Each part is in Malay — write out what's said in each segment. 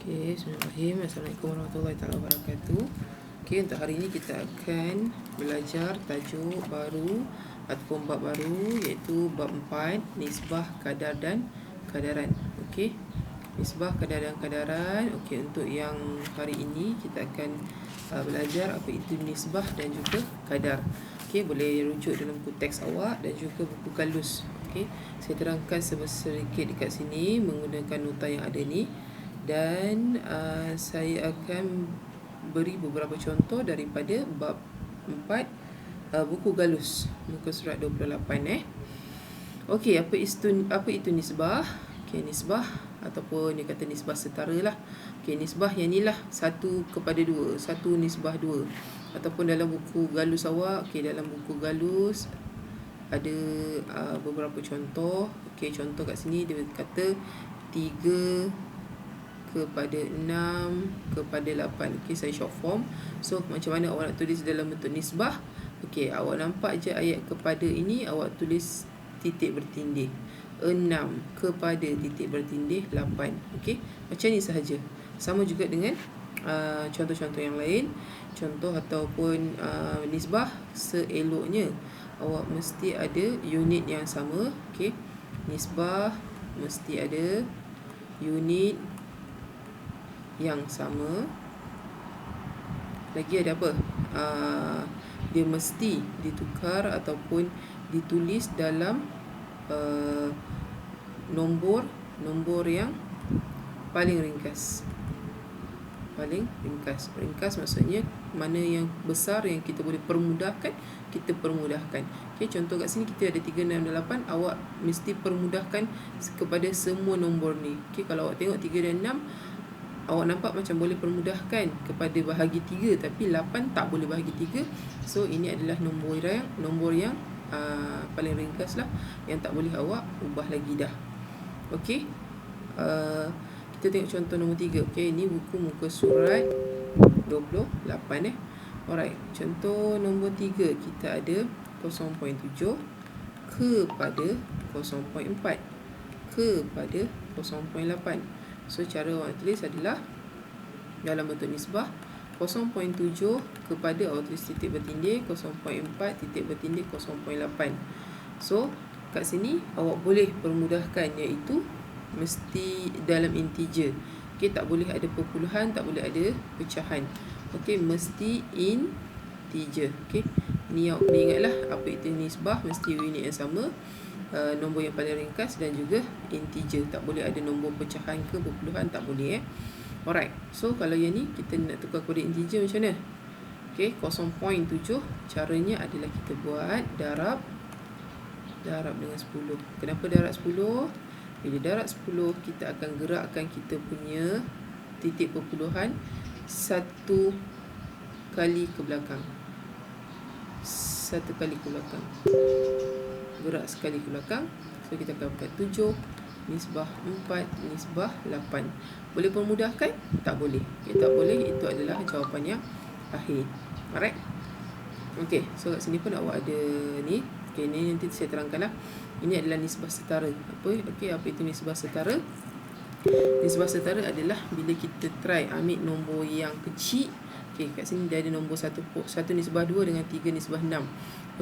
Bismillahirrahmanirrahim. Assalamualaikum warahmatullahi wabarakatuh. Untuk hari ini kita akan belajar tajuk baru ataupun bab baru, iaitu bab 4, nisbah, kadar dan kadaran. Nisbah, kadar dan kadaran. Untuk yang hari ini kita akan belajar apa itu nisbah dan juga kadar. Boleh rujuk dalam buku teks awak dan juga buku kalus. Saya terangkan sedikit dekat sini menggunakan nota yang ada ni. Dan saya akan beri beberapa contoh daripada bab 4 buku galus muka surat 28. Apa itu nisbah? Nisbah ataupun dia kata nisbah setara lah. Nisbah yang ni lah 1:2, 1 nisbah 2. Ataupun dalam buku galus awak, dalam buku galus ada beberapa contoh. Contoh kat sini dia kata 3:6:8. Saya short form. So macam mana awak nak tulis dalam bentuk nisbah? Awak nampak je ayat kepada ini, awak tulis titik bertindih 6 kepada titik bertindih 8. Macam ni sahaja. Sama juga dengan contoh-contoh yang lain. Contoh ataupun nisbah seeloknya awak mesti ada unit yang sama. Nisbah mesti ada unit yang sama. Lagi ada apa? Dia mesti ditukar ataupun ditulis dalam nombor yang paling ringkas. Ringkas maksudnya mana yang besar yang kita boleh permudahkan, kita permudahkan. Contoh kat sini kita ada 3, 6 dan 8. Awak mesti permudahkan kepada semua nombor ni. Kalau awak tengok 3 dan 6, awak nampak macam boleh permudahkan kepada bahagi 3, tapi 8 tak boleh bahagi 3. So ini adalah nombor yang paling ringkas lah, yang tak boleh awak ubah lagi dah. Kita tengok contoh nombor 3. Ini buku muka surat 28. Alright, contoh nombor 3 kita ada 0.7 kepada 0.4 kepada 0.8. So cara awak tulis adalah dalam bentuk nisbah 0.7 kepada, awak tulis titik bertindih 0.4 titik bertindih 0.8. So kat sini awak boleh permudahkan, iaitu mesti dalam integer. Tak boleh ada perpuluhan, tak boleh ada pecahan. Mesti integer. Ni awak kena ingatlah apa itu nisbah, mesti unit yang sama, nombor yang paling ringkas dan juga integer. Tak boleh ada nombor pecahan ke perpuluhan, tak boleh. Alright, so kalau yang ni kita nak tukar kepada integer macam mana? 0.7 caranya adalah kita buat darab dengan 10. Kenapa darab 10? Bila darab 10, kita akan gerakkan kita punya titik perpuluhan 1 kali ke belakang. 1 kali ke belakang. Gerak sekali ke belakang. So kita akan buat 7 nisbah 4 nisbah 8. Boleh permudahkan? Tak boleh. Tak boleh. Itu adalah jawapan yang akhir. Alright. So kat sini pun awak ada ni. Ni nanti saya terangkanlah. Ini adalah nisbah setara. Apa itu nisbah setara? Nisbah setara adalah bila kita try ambil nombor yang kecil. Kat sini dia ada nombor 1 nisbah 2 dengan 3 nisbah 6.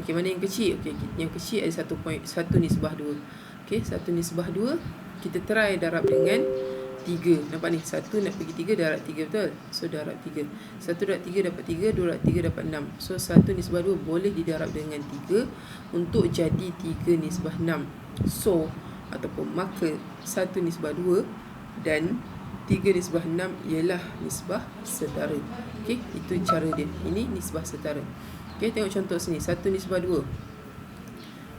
Mana yang kecil? Yang kecil ada 1 nisbah 2. 1 nisbah 2 kita try darab dengan 3. Nampak ni? 1 nak pergi 3 darab 3, betul? So darab 3. 1 darab 3 dapat 3, 2 darab 3 dapat 6. So 1 nisbah 2 boleh didarab dengan 3 untuk jadi 3 nisbah 6. So ataupun maka 1 nisbah 2 dan 3 nisbah 6 ialah nisbah setara. Itu cara dia. Ini nisbah setara. Tengok contoh sini. 1 nisbah 2.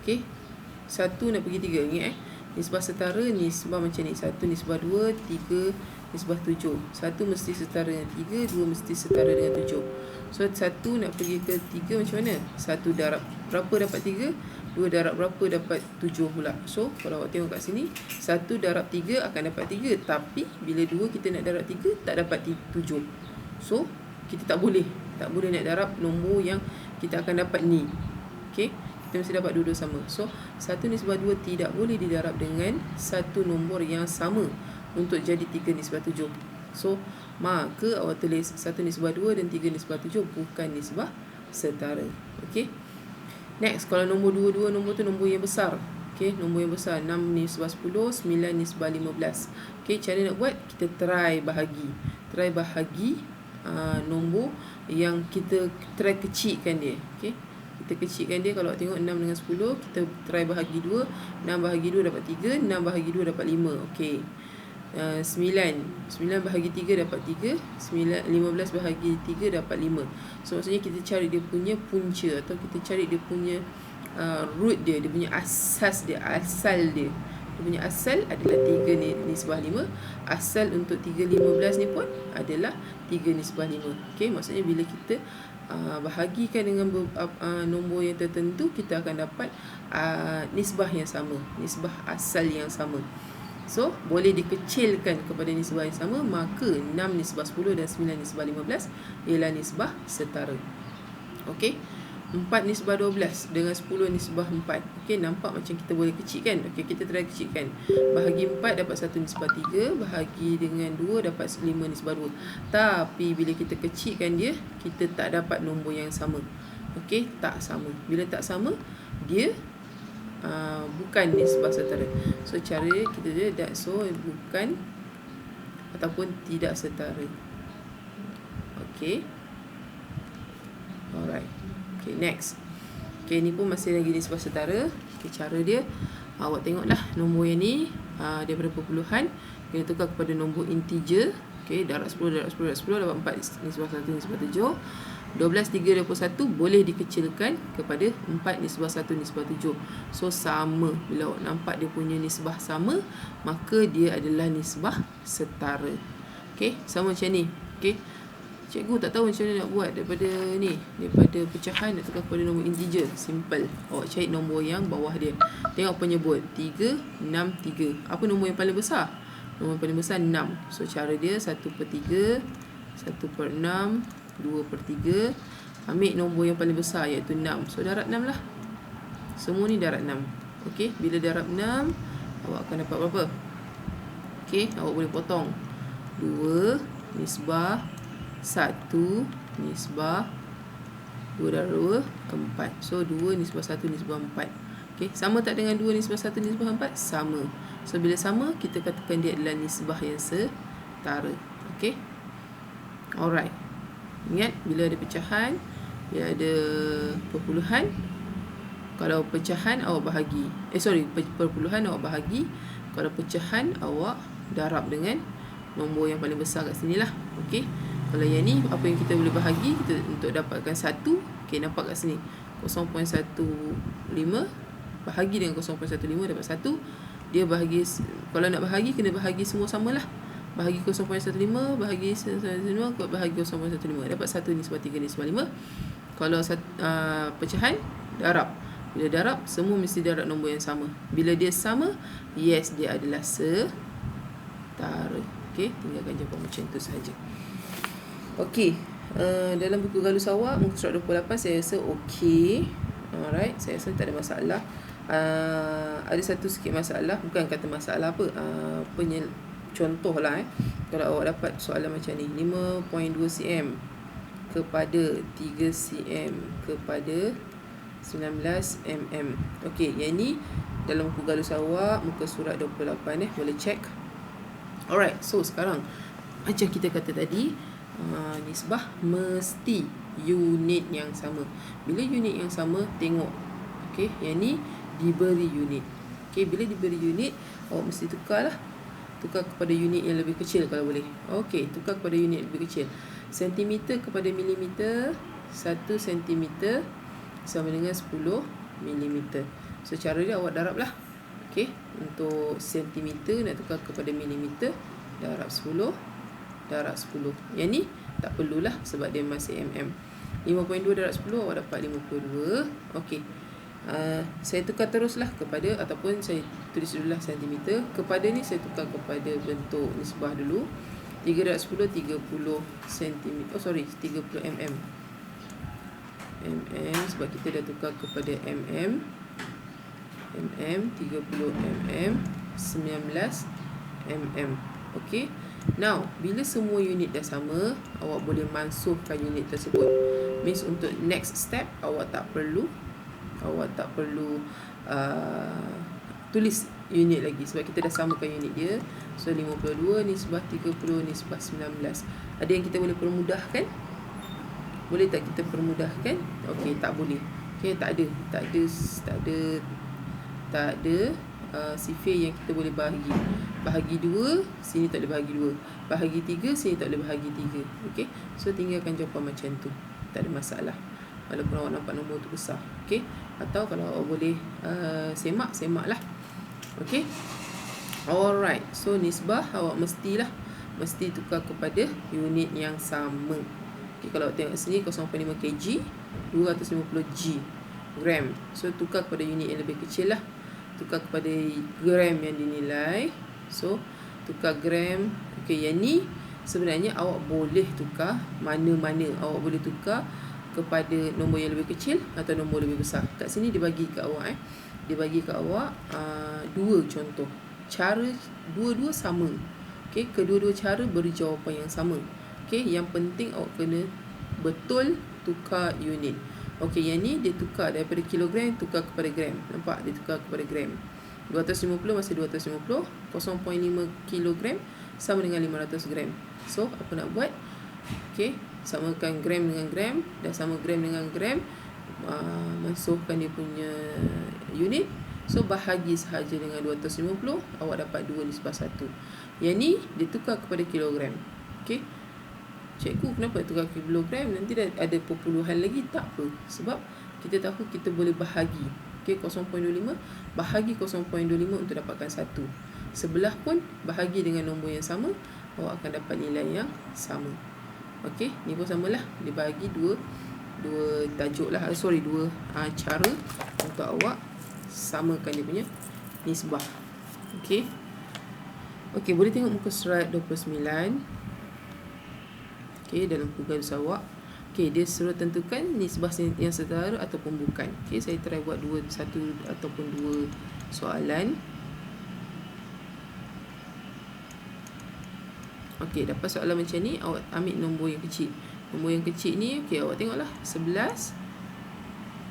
1 nak pergi 3. Ingat nisbah setara, nisbah macam ni. 1 nisbah 2, 3 nisbah 7. 1 mesti setara dengan 3, 2 mesti setara dengan 7. So 1 nak pergi ke 3 macam mana? 1 darab berapa dapat 3? 2 darab berapa dapat 7 pula. So kalau awak tengok kat sini, 1 darab 3 akan dapat 3. Tapi bila 2 kita nak darab 3, tak dapat 7. So kita tak boleh nak darab nombor yang kita akan dapat ni. Kita mesti dapat dua-dua sama. So 1 nisbah 2 tidak boleh didarab dengan satu nombor yang sama untuk jadi 3 nisbah 7. So maka awak tulis 1:2 dan 3:7 bukan nisbah setara. Okey. Next, kalau nombor 22, nombor tu nombor yang besar. Okey, nombor yang besar 6:10, 9:15. Okey, cara nak buat, kita try bahagi. Try bahagi nombor yang kita try kecilkan dia. Okey. Kita kecilkan dia. Kalau tengok 6 dengan 10, kita try bahagi 2. 6 bahagi 2 dapat 3, 6 bahagi 2 dapat 5. Okey. 9 bahagi 3 dapat 3, 15 bahagi 3 dapat 5. So maksudnya kita cari dia punya punca, atau kita cari dia punya root dia punya asas dia, asal dia. Dia punya asal adalah 3 nisbah 5. Asal untuk 3/15 ni pun adalah 3/5. Okey, maksudnya bila kita bahagikan dengan nombor yang tertentu, kita akan dapat nisbah yang sama, nisbah asal yang sama. So, boleh dikecilkan kepada nisbah yang sama, maka 6/10 dan 9/15 ialah nisbah setara. Okey. 4/12 dengan 10/4. Okey, nampak macam kita boleh kecilkan. Okey, kita try kecilkan. Bahagi 4 dapat 1/3, bahagi dengan 2 dapat 5/2. Tapi bila kita kecilkan dia, kita tak dapat nombor yang sama. Okey, tak sama. Bila tak sama, dia bukan nisbah setara. So cara kita dia bukan ataupun tidak setara. Okey. Alright. Okay, next. Okay, ni pun masih lagi nisbah setara. Okay, cara dia, awak tengoklah nombor yang ni daripada perpuluhan, kita tukar kepada nombor integer. Okay, darab 10 dapat 4/1/7. 12/3/21 boleh dikecilkan kepada 4/1/7. So sama. Bila awak nampak dia punya nisbah sama, maka dia adalah nisbah setara. Okay, sama macam ni. Okay, cikgu tak tahu macam mana nak buat daripada pecahan nak tukar kepada nombor integer. Simple. Awak cari nombor yang bawah dia. Tengok penyebut 3, 6, 3. Apa nombor yang paling besar? Nombor yang paling besar 6. So cara dia 1/3, 1/6, 2/3. Ambil nombor yang paling besar, iaitu 6. So darab 6 lah. Semua ni darab 6. Okey, bila darab 6, awak akan dapat berapa? Okey, awak boleh potong 2 nisbah 1 nisbah 2 darab 2, 4. So 2 nisbah 1 nisbah 4. Okey, sama tak dengan 2 nisbah 1 nisbah 4? Sama. So bila sama, kita katakan dia adalah nisbah yang setara. Okey. Alright. Ingat, bila ada pecahan, bila ada perpuluhan, kalau pecahan awak bahagi. Perpuluhan awak bahagi. Kalau pecahan awak darab dengan nombor yang paling besar kat sini lah. Okey. Kalau yang ni, apa yang kita boleh bahagi, kita untuk dapatkan 1. Okey, nampak kat sini 0.15 bahagi dengan 0.15 dapat 1. Dia bahagi, kalau nak bahagi, kena bahagi semua sama lah. Bahagi 0.15, bahagi 0.15, bahagi 0.15. Dapat 1/3/5. Kalau pecahan, darab. Bila darab, semua mesti darab nombor yang sama. Bila dia sama, yes, dia adalah setara. Okey, tinggalkan jawapan macam tu sahaja. Okey, dalam buku galus awak, muka surat 28, saya rasa okey. Alright, saya rasa tak ada masalah. Ada satu sikit masalah, bukan kata masalah apa, contoh lah kalau awak dapat soalan macam ni, 5.2 cm kepada 3 cm kepada 19 mm. Okey, yang ni dalam buku galus awak, muka surat 28 boleh check. Alright, so sekarang macam kita kata tadi, nisbah mesti unit yang sama. Bila unit yang sama, tengok. Okey, yang ni diberi unit. Okey, bila diberi unit, awak mesti tukar lah. Tukar kepada unit yang lebih kecil kalau boleh. Okey, tukar kepada unit yang lebih kecil. Sentimeter kepada milimeter, 1 sentimeter sama dengan 10 milimeter. So cara dia awak darab lah. Okey, untuk sentimeter nak tukar kepada milimeter, darab 10, darab 10. Yang ni tak perlulah sebab dia masih mm. 5.2 darab 10 awak dapat 52. Okey. Saya tukar teruslah kepada, ataupun saya tulis dululah sentimeter. Kepada ni saya tukar kepada bentuk nisbah dulu. 3 darab 10, 30 cm. 30 mm. Sebab kita dah tukar kepada mm. 30 mm, 19 mm. Okey. Now, bila semua unit dah sama, awak boleh mansuhkan unit tersebut. Means untuk next step, awak tak perlu tulis unit lagi sebab kita dah samakan unit dia. So 52 nisbah 30 nisbah 19. Ada yang kita boleh permudahkan? Boleh tak kita permudahkan? Okey, tak boleh. Okey, tak ada sifir yang kita boleh bahagi. Bahagi 2, sini tak boleh bahagi 2. Bahagi 3, sini tak boleh bahagi 3. Okey. So tinggalkan jawapan macam tu. Tak ada masalah. Walaupun awak nampak nombor tu besar. Okey. Atau kalau awak boleh semaklah. Okey. Alright. So nisbah awak mesti tukar kepada unit yang sama. Okey, kalau awak tengok sini 0.5 kg, 250 G gram. So tukar kepada unit yang lebih kecil lah. Tukar kepada gram yang dinilai. So tukar gram. Okey, yang ni sebenarnya awak boleh tukar mana-mana. Awak boleh tukar kepada nombor yang lebih kecil atau nombor lebih besar. Kat sini dibagi kat awak dibagi kat awak dua contoh. Cara dua-dua sama. Okey, kedua-dua cara beri jawapan yang sama. Okey, yang penting awak kena betul tukar unit. Okey, yang ni dia tukar daripada kilogram tukar kepada gram. Nampak? Dia tukar kepada gram. 250 masih 250. 0.5 kilogram sama dengan 500 gram. So, apa nak buat? Okey, samakan gram dengan gram. Dah sama gram dengan gram. Mansuhkan dia punya unit. So, bahagi sahaja dengan 250. Awak dapat 2 nisbah 1. Yang ni, dia tukar kepada kilogram. Okey. Cikgu, kenapa tukar kilogram? Nanti dah ada perpuluhan lagi. Tak apa. Sebab kita tahu kita boleh bahagi. Okey, 0.25 bahagi 0.25 untuk dapatkan 1. Sebelah pun bahagi dengan nombor yang sama, awak akan dapat nilai yang sama. Okey, ni pun samalah. Dia bahagi dua tajuk lah. Dua cara untuk awak samakan dia punya nisbah. Okey. Okey, boleh tengok muka surat 29. Okey, dalam tugas awak. Okey, dia suruh tentukan nisbah yang setara ataupun bukan. Okey, saya try buat satu ataupun dua soalan. Okey, dapat soalan macam ni, awak ambil nombor yang kecil. Nombor yang kecil ni, okey, awak tengoklah 11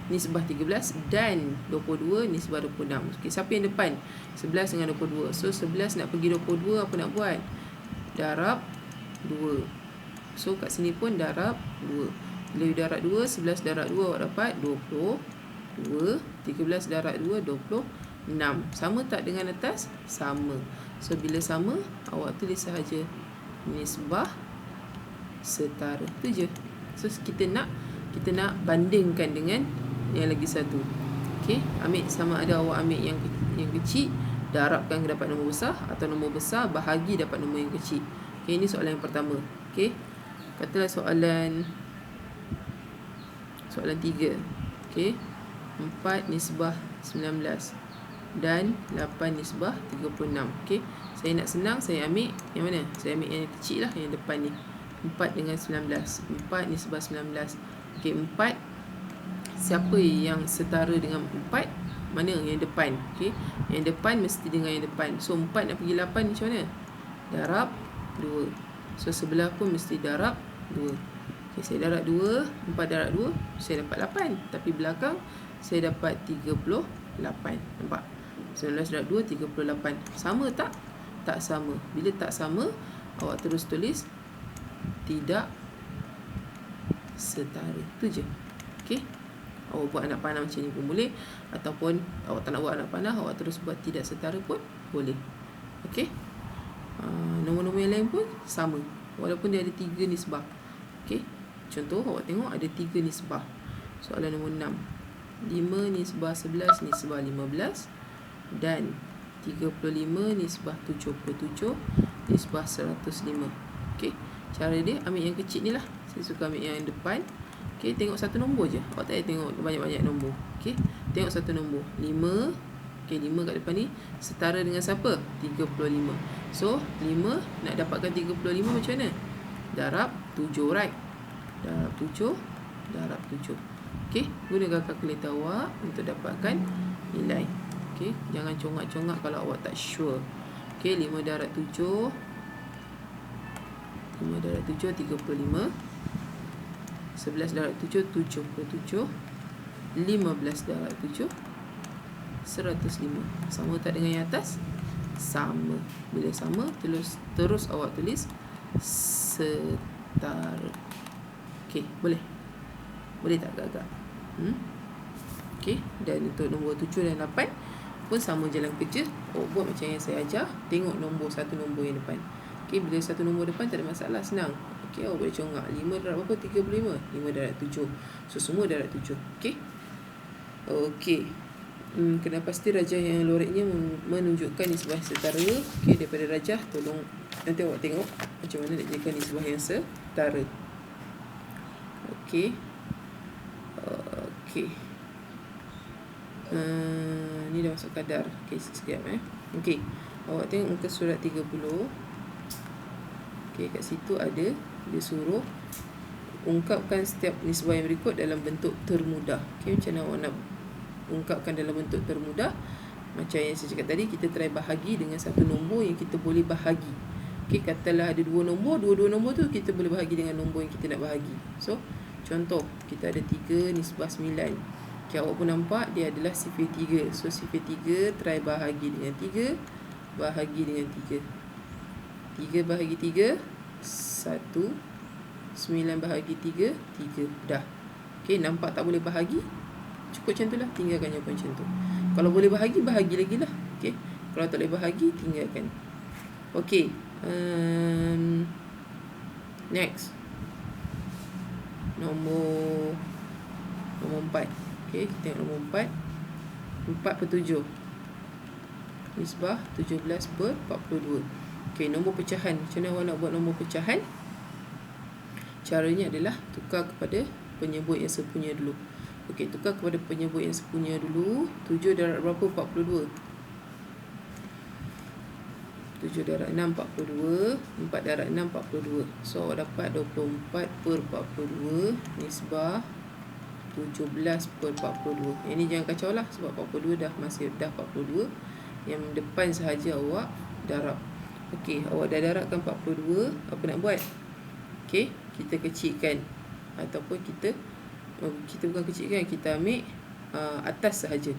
nisbah 13 dan 22 nisbah 26. Okey, siapa yang depan? 11 dengan 22. So 11 nak pergi 22, apa nak buat? Darab 2. So kat sini pun darab 2. Bila darab 2, 11 darab 2 awak dapat 22. 13 darab 2, 26. Sama tak dengan atas? Sama. So bila sama, awak tulis sahaja nisbah setara. Itu je. So kita nak bandingkan dengan yang lagi satu. Okey, ambil sama ada awak ambil yang kecil, darabkan dapat nombor besar, atau nombor besar bahagi dapat nombor yang kecil. Okey, ini soalan yang pertama. Okey. Katalah soalan 3. Okey. 4 nisbah 19 dan 8 nisbah 36. Okey. Saya nak senang, saya ambil yang mana? Saya ambil yang kecil lah, yang depan ni. 4 dengan 19. 4 nisbah 19. Okey, 4. Siapa yang setara dengan 4? Mana yang depan? Okey. Yang depan mesti dengan yang depan. So 4 nak pergi 8 macam mana? Darab 2. So sebelah pun mesti darab 2. Okay, saya darab 2. 4 darab 2, saya dapat 8. Tapi belakang saya dapat 38. Nampak? 19 darab 2, 38. Sama tak? Tak sama. Bila tak sama, awak terus tulis tidak setara. Itu je. Okey. Awak buat anak panah macam ni pun boleh. Ataupun awak tak nak buat anak panah, awak terus buat tidak setara pun boleh. Okey. Nombor-nombor yang lain pun sama. Walaupun dia ada 3 nisbah. Okey. Contoh, awak tengok ada 3 nisbah. Soalan nombor 6. 5 nisbah 11 nisbah 15. Dan 35 nisbah 77 nisbah 105. Okey. Cara dia ambil yang kecil ni lah. Saya suka ambil yang depan. Okey, tengok satu nombor je. Awak tak payah tengok banyak-banyak nombor. Okey. Tengok satu nombor. 5. Okey, 5 kat depan ni setara dengan siapa? 35. So, 5 nak dapatkan 35 macam mana? Darab 7, right? Darab 7. Darab 7. Okey, gunakan kalkulator awak untuk dapatkan nilai. Okey, jangan congak-congak kalau awak tak sure. Okey, 5 darab 7 5 darab 7, 35. 11 darab 7, 77. 15 darab 7, 105. Sama tak dengan yang atas? Sama. Bila sama, terus awak tulis setara. Okey, boleh? Boleh tak agak-agak? Okey, dan untuk nombor 7 dan 8 pun sama jalan kerja. Buat macam yang saya ajar. Tengok satu nombor yang depan. Okey, bila satu nombor depan tak ada masalah, senang. Okey, awak boleh congak 5 darab berapa? 35. 5 darab 7. So semua darab 7. Okey. Okey. Kena pasti rajah yang loreknya menunjukkan nisbah setara. Okey, daripada rajah tolong nanti awak tengok macam mana nak jadikan nisbah yang setara. Okey. Okey. Ni dah masuk kadar. Okey, sekejap Okey. Awak tengok muka surat 30. Okey, kat situ ada dia suruh ungkapkan setiap nisbah yang berikut dalam bentuk termudah. Okey, macam mana awak nak ungkapkan dalam bentuk termudah? Macam yang saya cakap tadi, kita try bahagi dengan satu nombor yang kita boleh bahagi. Okey, katalah ada dua nombor tu kita boleh bahagi dengan nombor yang kita nak bahagi. So, contoh, kita ada 3 nisbah 9. Okay, awak pun nampak dia adalah sifir 3. So, sifir 3 try bahagi dengan 3, bahagi dengan 3. 3 bahagi 3, 1. 9 bahagi 3, 3. Dah. Okay, nampak tak boleh bahagi? Cukup macam tu lah. Tinggalkan jawapan macam tu. Kalau boleh bahagi, bahagi lagi lah. Okay. Kalau tak boleh bahagi, tinggalkan. Okay. Next. Nombor 4. Okay, kita tengok nombor 4. 4 per 7. Nisbah 17 per 42. Okay, nombor pecahan. Macam mana awak nak buat nombor pecahan? Caranya adalah tukar kepada penyebut yang sepunya dulu. Okey, tukar kepada penyebut yang sepunya dulu. 7 darab berapa? 42. 7 darab 6, 42. 4 darab 6, 42. So, awak dapat 24 per 42. Nisbah 17 per 42. Yang ni jangan kacau lah. Sebab 42 dah 42. Yang depan sahaja awak darab. Okey, awak dah darabkan 42. Apa nak buat? Okey, kita kecilkan. Ataupun kita bukan kecilkan, kita ambil atas sahaja.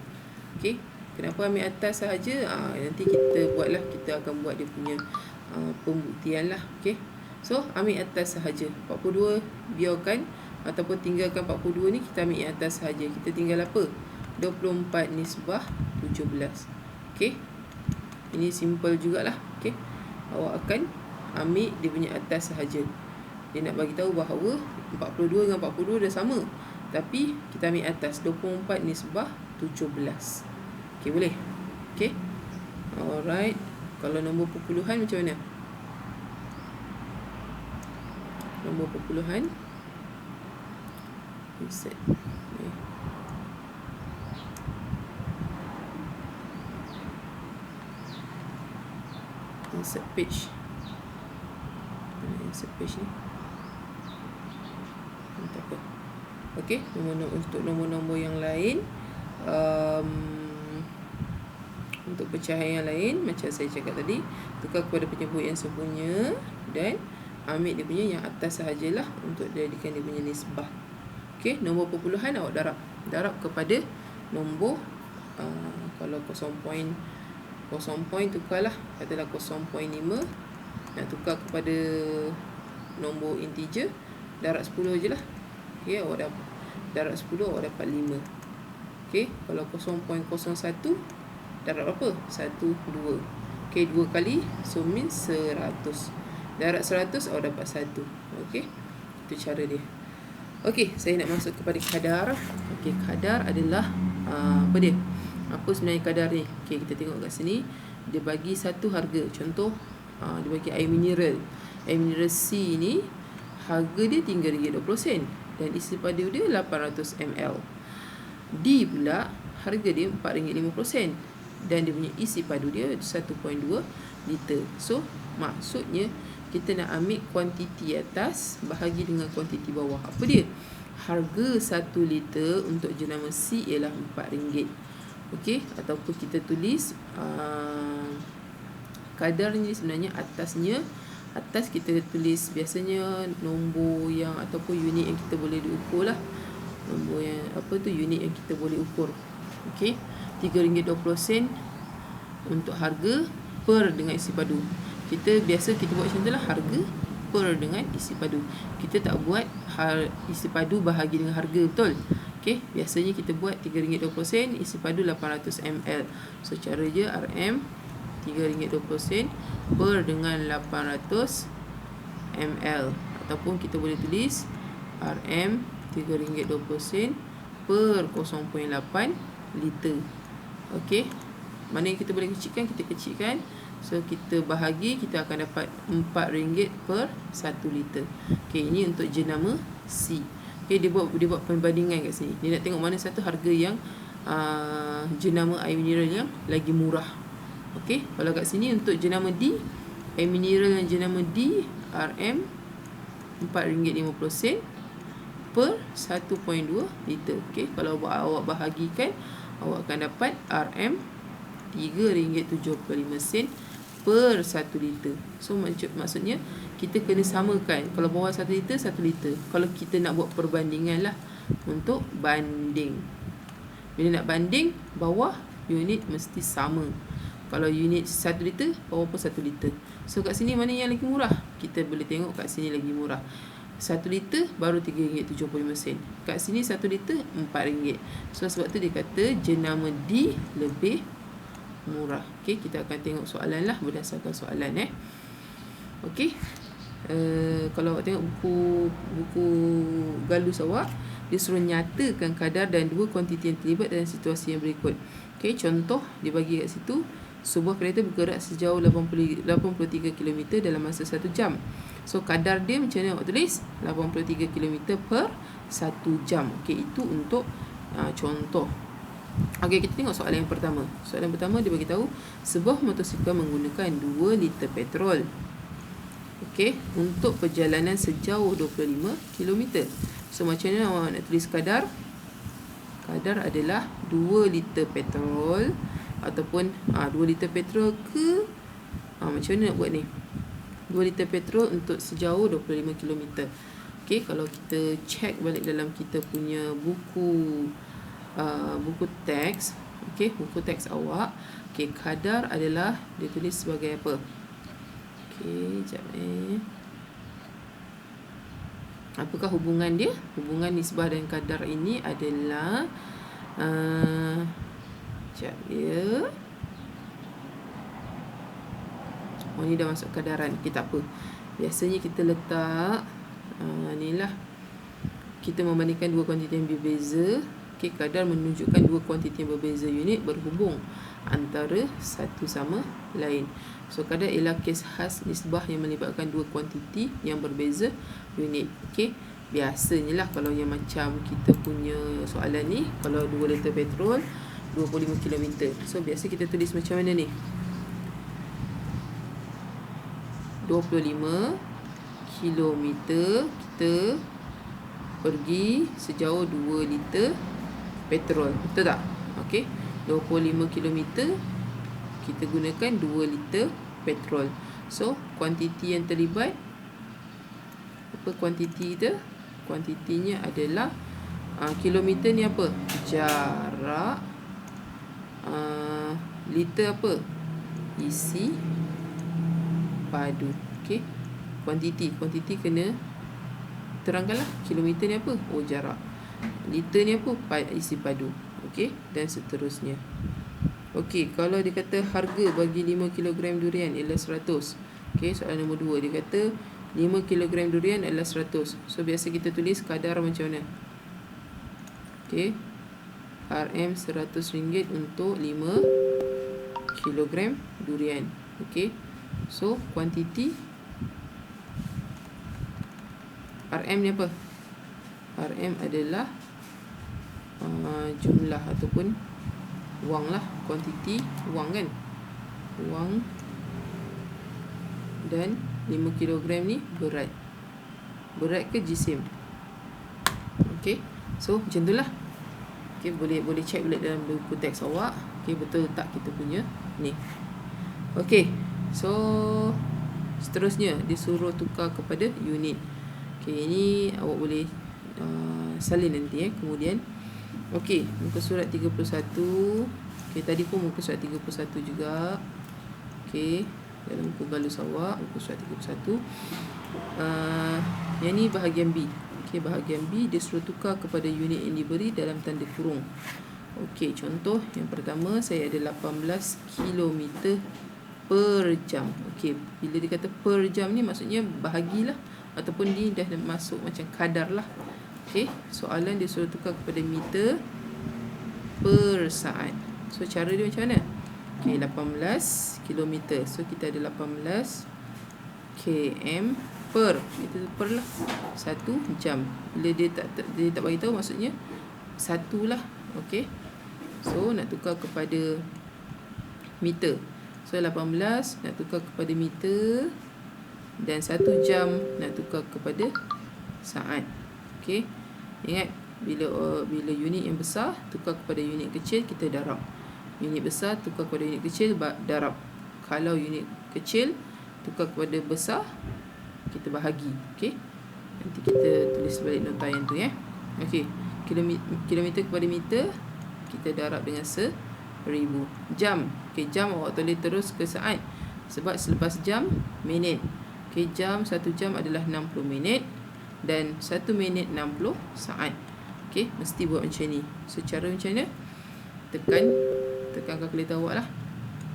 Okey, kenapa ambil atas sahaja? Nanti kita buatlah, kita akan buat dia punya pembuktian lah. Okey, so ambil atas sahaja. 42 biarkan ataupun tinggalkan 42 ni, kita ambil yang atas sahaja. Kita tinggal apa? 24 nisbah 17. Okey, ini simple jugalah. Okey, awak akan ambil dia punya atas sahaja. Dia nak bagi tahu bahawa 42 dengan 42 dah sama, tapi kita ambil atas 24 nisbah 17. Okey, boleh? Okey. Alright. Kalau nombor perpuluhan macam mana? Nombor perpuluhan. Insert. Insert page. Insert page ni. Tak apa. Okey, untuk nombor-nombor yang lain, untuk pecahan yang lain, macam saya cakap tadi, tukar kepada penyebut yang sepunya dan ambil dia punya yang atas sahajalah untuk jadikan dia punya nisbah. Okey, nombor perpuluhan awak darab kepada nombor kalau 0.0 tukarlah, katalah 0.5 nak tukar kepada nombor integer, darab 10 je lah. Okey, awak dapat darab 10, awak dapat 5. Okey, kalau 0.01 darab berapa? 1, 2. Okey, 2 kali, so means 100. Darab 100, awak dapat 1. Okey, itu cara dia. Okey, saya nak masuk kepada kadar. Okey, kadar adalah apa dia? Apa sebenarnya kadar ni? Okey, kita tengok kat sini. Dia bagi satu harga. Contoh, dia bagi air mineral. Air mineral C ni harga dia RM3.20 dan isi padu dia 800 ml. D pula harga dia RM4.50 dan dia punya isi padu dia 1.2 liter. So, maksudnya kita nak ambil kuantiti atas bahagi dengan kuantiti bawah. Apa dia? Harga 1 liter untuk jenama C ialah RM4. Okey, ataupun kita tulis kadar ni sebenarnya atasnya atas kita tulis biasanya nombor yang ataupun unit yang kita boleh diukur lah. Nombor yang unit yang kita boleh ukur. Okey, RM3.20 untuk harga per dengan isi padu. Kita buat macam tu lah, harga per dengan isi padu. Kita tak buat isi padu bahagi dengan harga, betul? Okey, biasanya kita buat RM3.20, isi padu 800 ml. So cara je RM RM3.20 per dengan 800 ml, ataupun kita boleh tulis RM RM3.20 per 0.8 liter. Okey, mana yang kita boleh kecilkan, kita kecilkan. So kita bahagi, kita akan dapat RM4 per 1 liter. Okey, ini untuk jenama C. Okey, dia buat perbandingan kat sini. Dia nak tengok mana satu harga yang jenama air mineral yang lagi murah. Okey, kalau kat sini untuk jenama D, air mineral yang jenama D RM RM4.50 per 1.2 liter. Okey, kalau awak bahagikan, awak akan dapat RM RM3.75 per 1 liter. So maksudnya kita kena samakan. Kalau bawah 1 liter, 1 liter. Kalau kita nak buat perbandingan lah, untuk banding. Bila nak banding, bawah unit mesti sama. Kalau unit 1 liter, bawah pun 1 liter. So kat sini mana yang lagi murah? Kita boleh tengok kat sini lagi murah. 1 liter baru RM3.75. Kat sini 1 liter RM4. So sebab tu dia kata jenama D lebih murah. Okey, kita akan tengok soalan lah berdasarkan soalan. Okey, kalau awak tengok buku galus awak, dia suruh nyatakan kadar dan dua kuantiti yang terlibat dalam situasi yang berikut. Okey, contoh dia bagi kat situ, sebuah kereta bergerak sejauh 83 km dalam masa 1 jam. So kadar dia macam mana awak tulis? 83 km per 1 jam. Okey, itu untuk contoh. Okey, kita tengok soalan yang pertama. Soalan pertama dia bagi tahu sebuah motosikal menggunakan 2 liter petrol. Okey, untuk perjalanan sejauh 25 km. So macam mana awak nak tulis kadar? Kadar adalah 2 liter petrol ataupun 2 liter petrol ke macam mana nak buat ni? 2 liter petrol untuk sejauh 25 km. Okey, kalau kita check balik dalam kita punya buku teks, okey, buku teks awak, okey, kadar adalah dia tulis sebagai apa? Okey, jap apakah hubungan dia? Hubungan nisbah dan kadar ini adalah jap dia. Oh, ni dah masuk kadaran. Okay, tak apa. Biasanya kita letak ni lah. Kita membandingkan dua kuantiti yang berbeza. Okay, kadar menunjukkan dua kuantiti yang berbeza unit berhubung antara satu sama lain. So kadar ialah kes khas nisbah yang melibatkan dua kuantiti yang berbeza unit. Okay, biasanya lah kalau yang macam kita punya soalan ni, kalau 2 liter petrol 25 km. So biasa kita tulis macam mana ni? 25 km kita pergi sejauh 2 liter petrol. Betul tak? Okey, 25 km kita gunakan 2 liter petrol. So kuantiti yang terlibat, apa kuantiti kita? Kuantitinya adalah kilometer ni apa? Jarak. Liter apa? Isi padu. Okey, kuantiti kena terangkanlah. Kilometer ni apa? Oh, jarak. Liter ni apa? Isi padu. Okey, dan seterusnya. Okey, kalau dia kata harga bagi 5 kg durian ialah 100. Okey, soalan nombor 2 dia kata 5 kg durian adalah 100. So biasa kita tulis kadar macam mana? Okey, RM RM100 untuk 5 kg durian. Okey, so kuantiti RM ni apa? RM adalah jumlah ataupun wang lah. Kuantiti wang kan? Wang. Dan 5 kg ni berat. Berat ke jisim? Okey, so macam tu lah. Okey, boleh check balik dalam buku teks awak. Okey, betul tak kita punya ni? Okey, so Seterusnya disuruh tukar kepada unit. Okey, ini awak boleh salin nanti kemudian. Okey, muka surat 31. Okey, tadi pun muka surat 31 juga. Okey, dalam buku galus awak muka surat 31. Yang ni bahagian B. Okey, bahagian B dia suruh tukar kepada unit yang diberi dalam tanda kurung. Okey, contoh yang pertama, saya ada 18 km per jam. Okey, bila dia kata per jam ni maksudnya bahagilah ataupun dia dah masuk macam kadar lah. Okey, soalan dia suruh tukar kepada meter per saat. So cara dia macam mana? Okey, 18 km. So kita ada 18 km per, itu per lah, 1 jam. Bila dia tak bagi tahu maksudnya 1 lah. Okey, so nak tukar kepada meter. So 18 nak tukar kepada meter dan 1 jam nak tukar kepada saat. Okey, ingat bila unit yang besar tukar kepada unit kecil, kita darab. Unit besar tukar kepada unit kecil, darab. Kalau unit kecil tukar kepada besar, kita bahagi. Okey, nanti kita tulis balik nota yang tu Okey, kilometer kepada meter kita darab dengan 1000. Jam. Okey, jam awak tulis terus ke saat sebab selepas jam minit. Okey, jam 1 jam adalah 60 minit dan 1 minit 60 saat. Okey, mesti buat macam ni. So cara macam mana? Tekan kalkulator awak lah.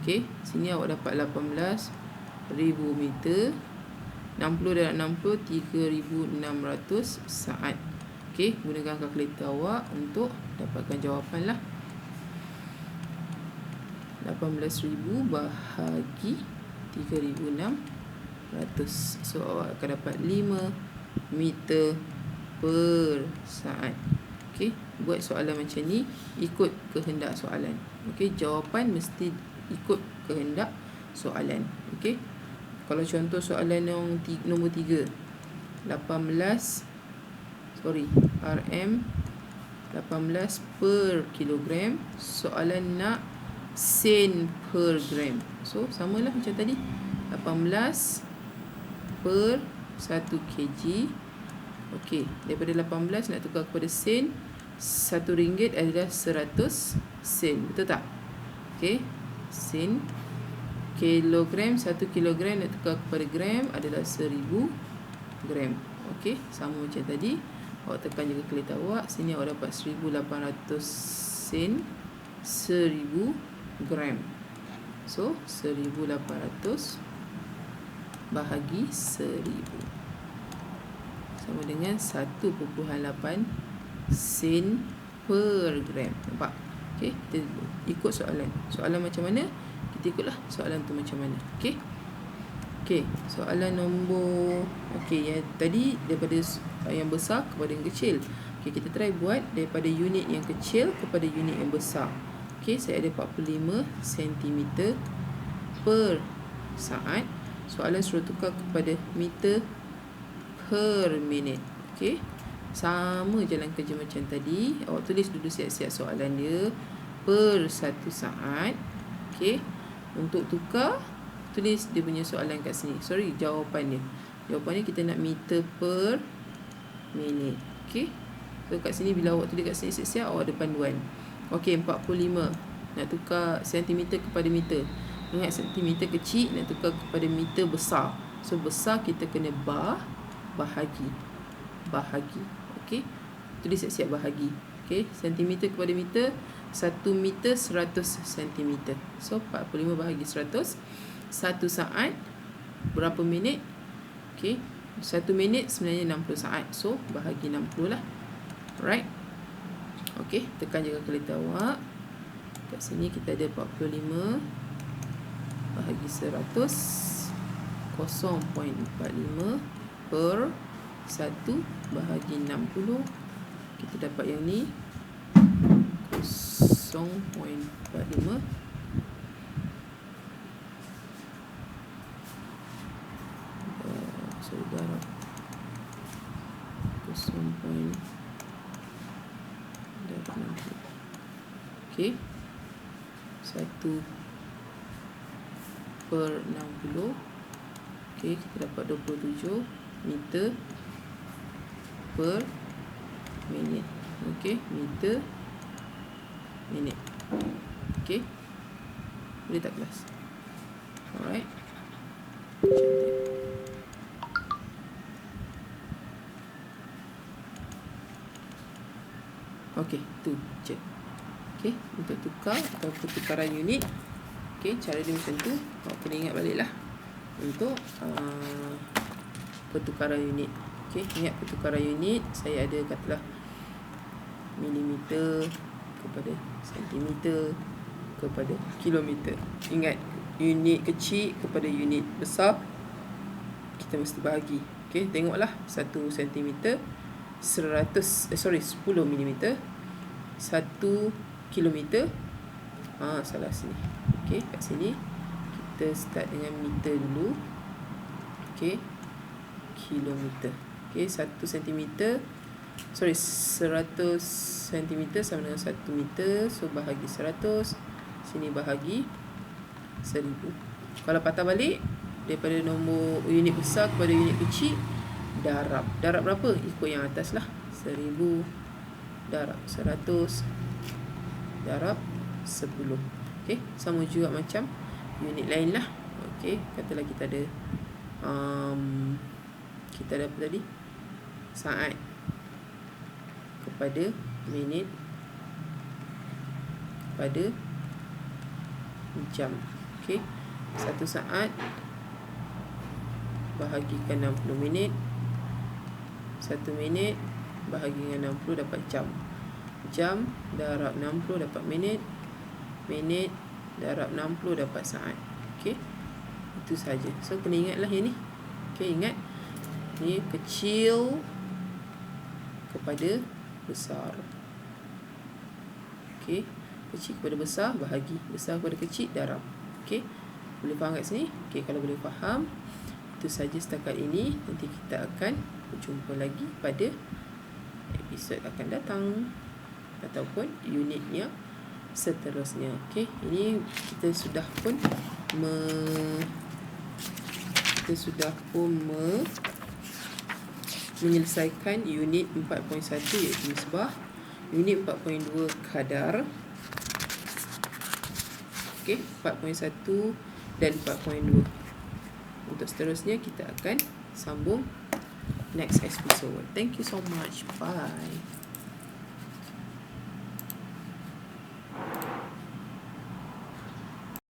Okey, sini awak dapat 18,000 meter. 60 darab 60, 3,600 saat. Okey, gunakan kalkulator awak untuk dapatkan jawapan lah. 18,000 bahagi 3,600. So awak akan dapat 5 meter per saat. Okey, buat soalan macam ni, ikut kehendak soalan. Okey, jawapan mesti ikut kehendak soalan. Okey, kalau contoh soalan nombor 3, RM 18 per kilogram. Soalan nak sen per gram. So samalah macam tadi, 18 per 1 kg. Okey, daripada 18 nak tukar kepada sen, RM1 adalah 100 sen. Betul tak? Okey, sen. Kilogram, 1 kilogram nak tukar kepada gram adalah 1000 gram. Okey, sama macam tadi. Awak tekan je kalkulator awak. Sini awak dapat 1800 sen 1000 gram. So 1800 bahagi 1000 sama dengan 1.8 sen per gram. Nampak? Okey, kita ikut soalan. Soalan macam mana? Kita ikutlah soalan tu macam mana. Okey. Okey, soalan nombor yang tadi daripada yang besar kepada yang kecil. Okey, kita try buat daripada unit yang kecil kepada unit yang besar. Okey, saya ada 45 cm per saat. Soalan suruh tukar kepada meter per minit. Okey, sama jalan kerja macam tadi. Awak tulis dulu siap-siap soalan dia per 1 saat. Okey, untuk tukar tulis dia punya soalan kat sini. Jawapannya. Jawapannya kita nak meter per minit. Okey, so kat sini bila awak tulis kat sini siap-siap awak ada panduan. Okey, 45 nak tukar sentimeter kepada meter. Ingat sentimeter kecil nak tukar kepada meter besar. So besar kita kena bahagi. Okey, tulis siap-siap bahagi. Okey, sentimeter kepada meter, 1 meter 100 cm. So 45 bahagi 100. 1 saat berapa minit? Okey, 1 minit sebenarnya 60 saat. So bahagi 60 lah. Right? Okey, tekan je kalkulator awak. Kat sini kita ada 45 bahagi 100, 0.45 per 1 bahagi 60. Kita dapat yang ni 0.45 darab 0.60. Okey, 1 per 60. Okey, kita dapat 27 meter per minit. Okey, meter minit. Okey. Boleh tak kelas? Alright. Cantik. Okey, tu je. Okey, untuk tukar atau pertukaran unit. Okey, cara dia macam tu. Awak kena ingat baliklah untuk pertukaran unit. Okey, ingat pertukaran unit, saya ada katalah milimeter kepada sentimeter kepada kilometer. Ingat, unit kecil kepada unit besar kita mesti bahagi. Okey, tengoklah 1 cm 10 mm, 1 kilometer. Salah sini. Okey, kat sini kita start dengan meter dulu. Okey, kilometer. Okey, 1 cm 100 cm sama dengan 1 meter. So bahagi 100. Sini bahagi 1000. Kalau patah balik daripada nombor unit besar kepada unit kecil, darab. Darab berapa? Ikut yang atas lah. 1000 darab 100 darab 10. Okey, sama juga macam unit lain lah. Okey, katalah kita ada apa tadi? Saat kepada minit kepada jam. Okey, 1 saat bahagikan 60 minit. 1 minit bahagikan 60 dapat jam. Jam darab 60 dapat minit. Minit darab 60 dapat saat. Okey, itu saja. So kena ingatlah yang ni. Okey, ingat ni kecil kepada besar. Okey, kecil kepada besar bahagi, besar kepada kecil darab. Okey, boleh faham kat sini? Okey, kalau boleh faham, itu saja setakat ini. Nanti kita akan berjumpa lagi pada episod akan datang ataupun unitnya seterusnya. Okey, ini kita sudah pun menyelesaikan unit 4.1 iaitu nisbah, unit 4.2 kadar. Okey, 4.1 dan 4.2. Untuk seterusnya kita akan sambung next episode. Thank you so much. Bye.